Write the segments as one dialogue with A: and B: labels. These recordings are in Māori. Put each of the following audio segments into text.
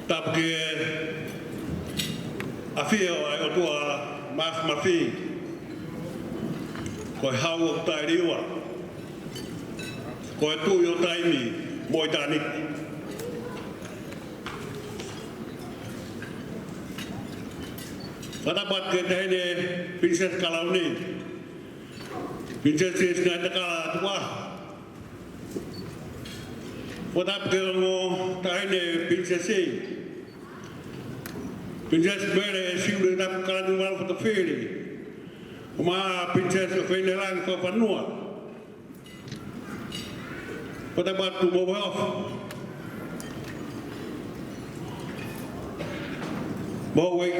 A: Tapke afio ai o tua mas mafi ko hau o tai riwa ko tu yo taimi moi tani pada bat ke tene princess kalauni princess na takala tua pada ke mo tene princess Princess Bere siu na kala wal fa feri. Ma princess fe ne lang fa fanua. Pada batu mo off. Mo we.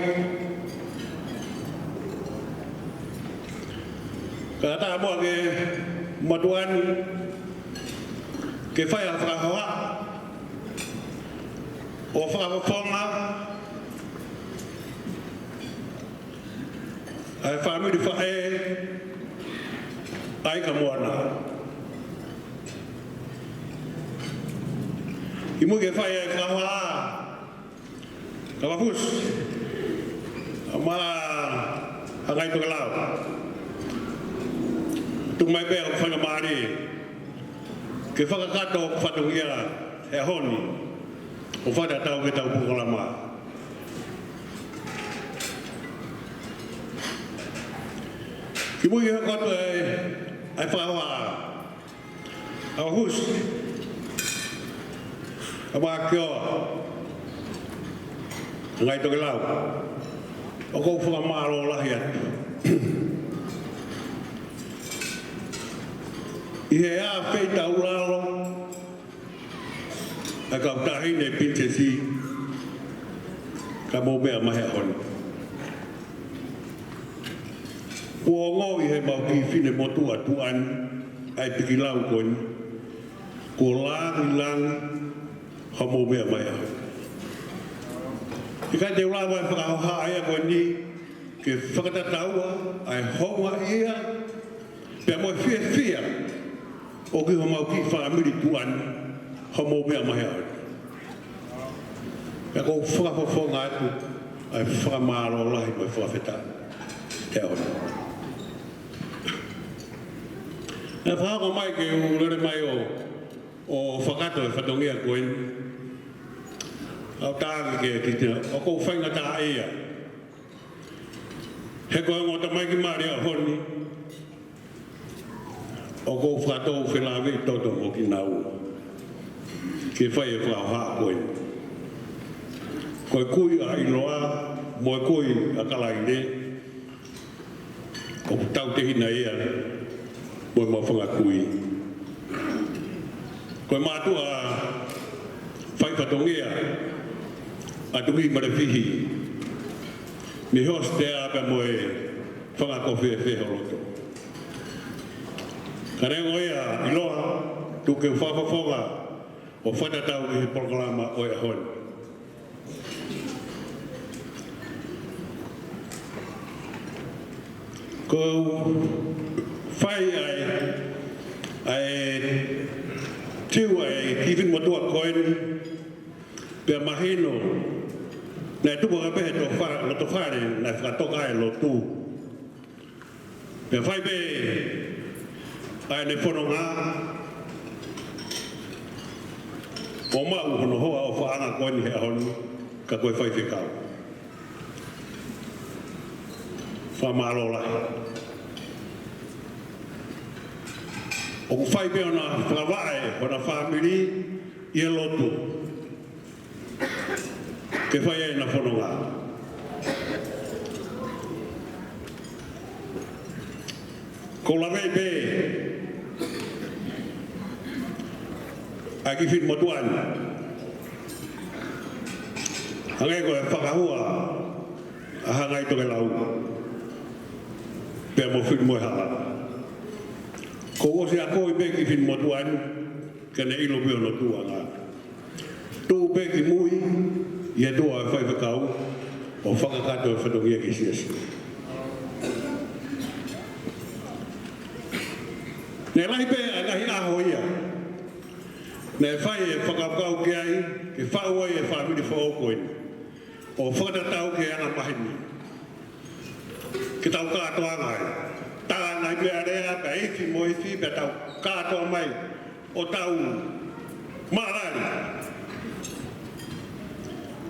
A: Kata mo ke maduan ke fa ya fra hawa. O fa fonga ai family fa ai ka Moana imu ke fa ai ka wa ka bafus ama angai to lao tu mai be fa na mari ke fa ka to fa tu ia e honi o fa da tau ke tau pu la ma Ibu ya kot ai fawa ahus abakyo ngai to lau o ko fu amaro la ya ia ya feita ulalo aka tahi ne princessi ka Maumea mai hon Wongo i he mau ki fine motu atuan ai piki lau koin ko lang ha Maumea mai a i kai te ula mai whakahoha ai a koin ni ke whakatataua ai honga ia pe moi fia o ki ho mau ki whakamiri tuan ha Maumea mai a pe ko whakafofonga atu ai whakamaro lahi mai whakawheta he ona Na whaka mai ke u lere mai o whakato e whatongia koen. Au tāki ke kitina, o kou whainga tā ea. He koe ngō ta mai ki maari a honi. O kou whakatou whelāwe toto o ki nā ua. Ke whai e whakauha koen. Koe kui a iloa, moe kui a kalaine. O tau te hina ea. Koe mawhanga kui. Koe mātua whai whatongia a tuki marewhihi. Me hos te apa moe whanga kowhi e wheholoto. Ka rengo ea iloa tuke whawhawhonga o whatatau i he proklama o e hon. Ko Whai ai tiu ai kifin motua koen pe mahino na tupo ka pehe to whare na whakatoka e lo tu pe whai be ai ne whanonga o mau hono hoa o whaanga koen he ahonu ka koe whai whikau whamaro lahi O ku whai pe ona whakawae, ona whamiri, i e lotu. Ke whai e na whanonga. Ko lawei pe, a ki whit motuan. Hangai koe whakahua, a hangai toke lau. Pea mo whit moe hala. Ko o se a koe peki fin motuan, kene ilo pio no tua ngā. Tū peki mui, i e tua e whai whakau, o whakakato e whatongia ki siasi. Ne lahi pe a lahi aho ia, Nē whai e whakapau ki ai, ke whaua e whamiri whaokoin. O whakatatau ke anga mahini. Ke tau kātoa ngai. Tā ngai pia rea, pia efi mo efi, pia tau kātoa mai. O tau mārari.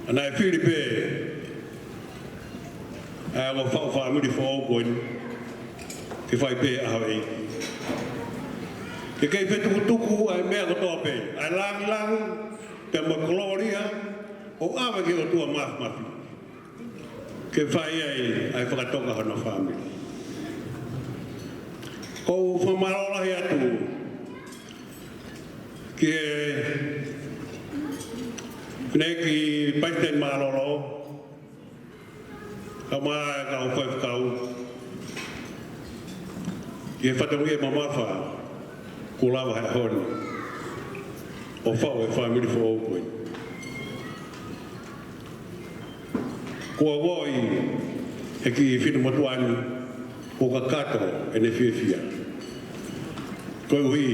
A: Ana e whiri pē. A o whau whamiri whaokoin. Ke whai pē aho eiki. Ke kei whetuku tuku ai mea kotoa pē. Ai langi, pe mo gloria, o awa ke o tua mafi. Ke whai ai whakatoka hana whamiri. Kou whamarolahi atu, ke neki paiten marolo, ka maa e kau whaifkau, ke whatangi e mamafa, ko lawa hea honi, o whau e whamiri whaokoi. Kua woi, he ki whinu matuani, o ka kato e ne whiawhia. Koe ui,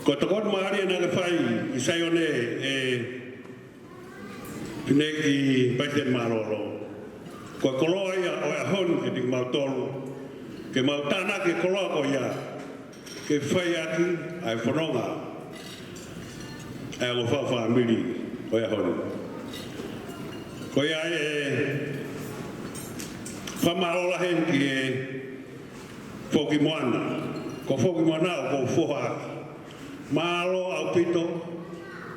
A: ko takon maari e nanga whai, i saione e pineki paiten marolo. Ko koloa ia o e hon e dik mautolu, ke mautana ke koloa ko ia, ke whai ati ai whanonga, ai o whawhamiri o e hon. Ko ia e whamarola hen ki e whoki Moana. Ko whoki Moana o ko whoha. Malo au pito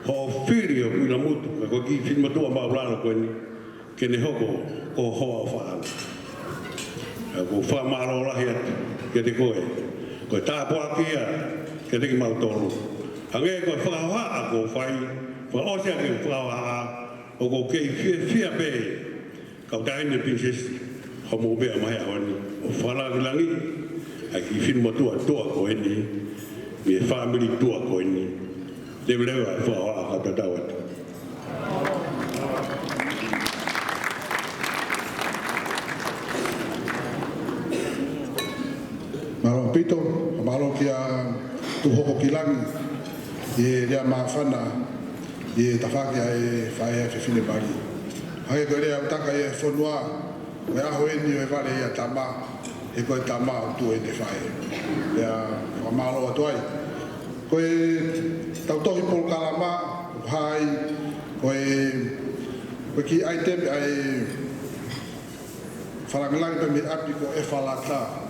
A: ho whiri o kuila mutu. Ko ki whimatua maulano koe ni. Ke ne hoko o hoa o whaana. Ko whamarola hen ke te koe. Ko tāpua kia ke te ki mautoro. Hange ko whakahoa ko whai. Whaosea ke whakahoa. O ko kei whia pē, kau taine princess, ho Maumea mai ahoni. O Hokokilangi, ai ki whinu matua toa ko eni, me family toa ko eni. Lewe ai whaoa kau tatau atu.
B: Malo pito, malo kia tu Hokokilangi, e rea mawhana, e tawhaki ai whae a whiwhine bari. Hake koe rea utaka e whanua, koe aho eni o e wale ia tama, e koe tama o tu e te whae. Rea whamalo atu ai. Koe tautohi pol kalama, hai, koe ki ai tepe ai whalangalangi pe me api ko e whalata.